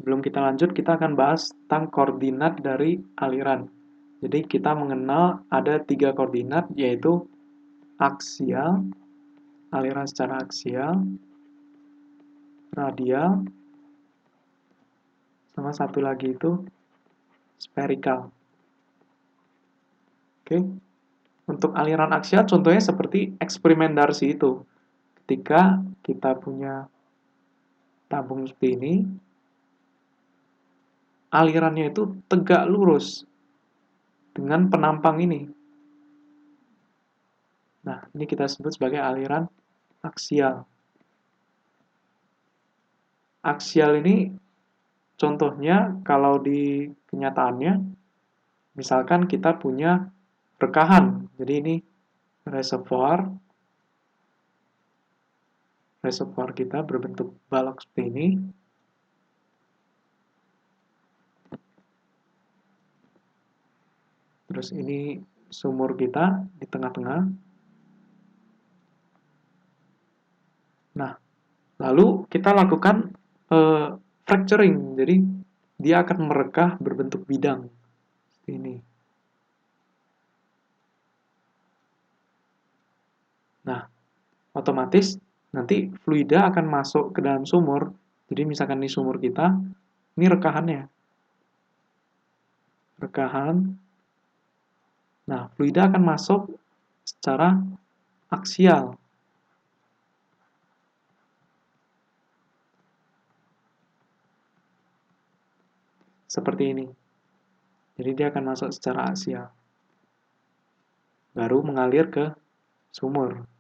sebelum kita lanjut, kita akan bahas tentang koordinat dari aliran. Jadi kita mengenal ada 3 koordinat, yaitu aksial, aliran secara aksial, radial, sama satu lagi itu spherical. Oke. Untuk aliran aksial contohnya seperti eksperimen Darcy itu. Ketika kita punya tabung seperti ini, alirannya itu tegak lurus dengan penampang ini. Nah, ini kita sebut sebagai aliran aksial. Aksial ini contohnya kalau di kenyataannya, misalkan kita punya rekahan. Jadi ini reservoir kita berbentuk balok seperti ini. Terus ini sumur kita di tengah-tengah. Nah, lalu kita lakukan fracturing. Jadi dia akan merekah berbentuk bidang seperti ini. Nah, otomatis nanti fluida akan masuk ke dalam sumur. Jadi misalkan ini sumur kita, ini rekahannya. Rekahan. Nah, fluida akan masuk secara aksial. Seperti ini. Jadi dia akan masuk secara aksial. Baru mengalir ke sumur.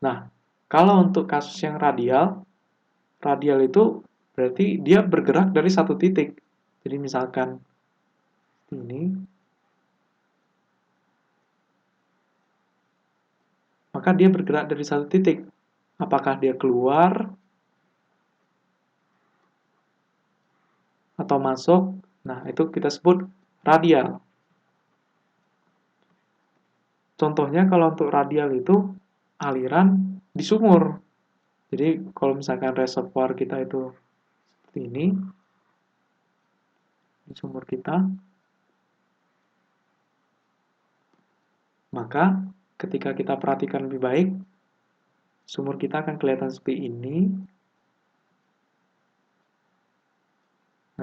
Nah, kalau untuk kasus yang radial itu berarti dia bergerak dari satu titik. Jadi misalkan ini, maka dia bergerak dari satu titik. Apakah dia keluar atau masuk? Nah, itu kita sebut radial. Contohnya kalau untuk radial itu aliran di sumur. Jadi kalau misalkan reservoir kita itu seperti ini, di sumur kita, maka ketika kita perhatikan lebih baik, sumur kita akan kelihatan seperti ini.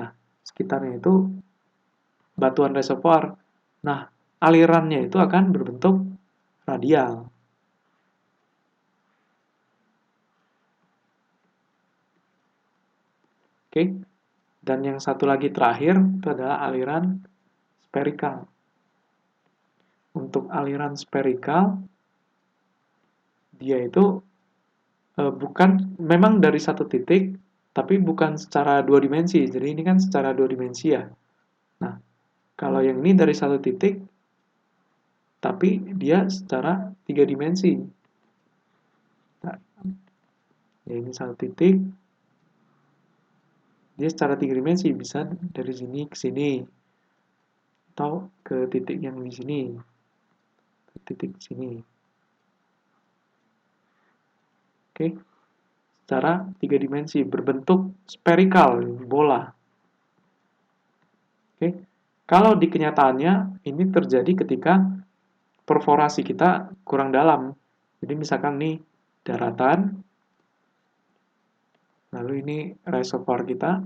Nah, sekitarnya itu batuan reservoir. Nah, alirannya itu akan berbentuk radial. Oke. Dan yang satu lagi terakhir itu adalah aliran spherical. Untuk aliran spherical, dia itu bukan memang dari satu titik, tapi bukan secara dua dimensi. Jadi ini kan secara dua dimensi ya. Nah, kalau yang ini dari satu titik, tapi dia secara tiga dimensi. Nah, ya ini satu titik, dia secara tiga dimensi, bisa dari sini ke sini, atau ke titik yang di sini, ke titik sini. Oke, secara tiga dimensi, berbentuk spherical, bola. Oke, kalau di kenyataannya, ini terjadi ketika perforasi kita kurang dalam. Jadi misalkan nih, daratan, lalu ini reservoir kita.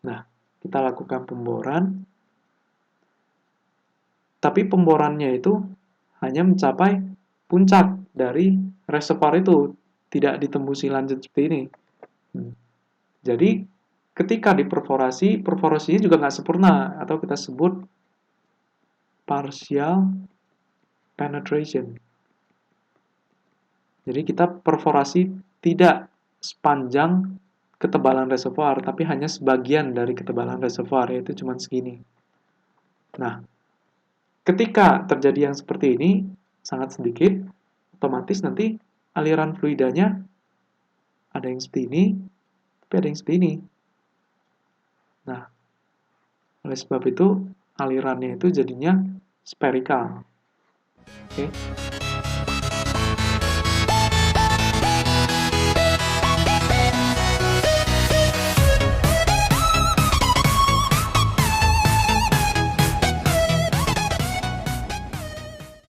Nah, kita lakukan pemboran, tapi pemborannya itu hanya mencapai puncak dari reservoir itu, tidak ditembusi lanjut seperti ini. Jadi, ketika diperforasi, perforasinya juga nggak sempurna, atau kita sebut partial penetration. Jadi, kita perforasi tidak sepanjang ketebalan reservoir, tapi hanya sebagian dari ketebalan reservoir, yaitu cuma segini. Nah, ketika terjadi yang seperti ini, sangat sedikit, otomatis nanti aliran fluidanya ada yang seperti ini, tapi ada yang seperti ini. Nah, oleh sebab itu, alirannya itu jadinya spherical. Oke.